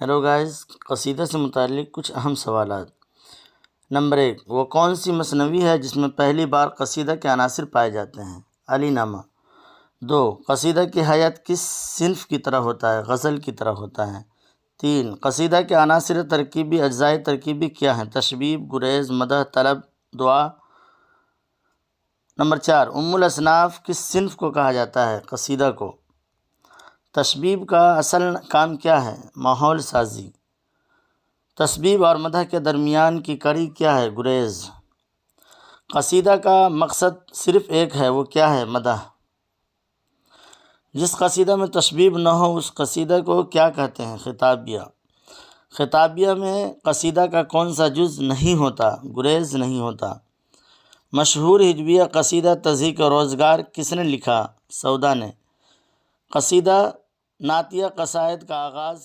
Hello guys, قصیدہ سے متعلق کچھ اہم سوالات۔ نمبر 1، وہ کون سی مثنوی ہے جس میں پہلی بار قصیدہ کے عناصر پائے جاتے ہیں؟ علی نامہ۔ 2، قصیدہ کی حیت کس صنف کی طرح ہوتا ہے؟ غزل کی طرح ہوتا ہے۔ 3، قصیدہ کے عناصر ترکیبی اجزائے ترکیبی کیا ہیں؟ تشبیب، گریز، مدح، طلب، دعا۔ نمبر 4، الاصناف کس صنف کو کہا جاتا ہے؟ قصیدہ کو۔ تشبیب کا اصل کام کیا ہے؟ ماحول سازی۔ تشبیب اور مدح کے درمیان کی کڑی کیا ہے؟ گریز۔ قصیدہ کا مقصد صرف ایک ہے، وہ کیا ہے؟ مدح۔ جس قصیدہ میں تشبیب نہ ہو اس قصیدہ کو کیا کہتے ہیں؟ خطابیہ۔ خطابیہ میں قصیدہ کا کون سا جز نہیں ہوتا؟ گریز نہیں ہوتا۔ مشہور ہجویہ قصیدہ تضحیک روزگار کس نے لکھا؟ سودا نے۔ قصیدہ نعتیہ قصائد کا آغاز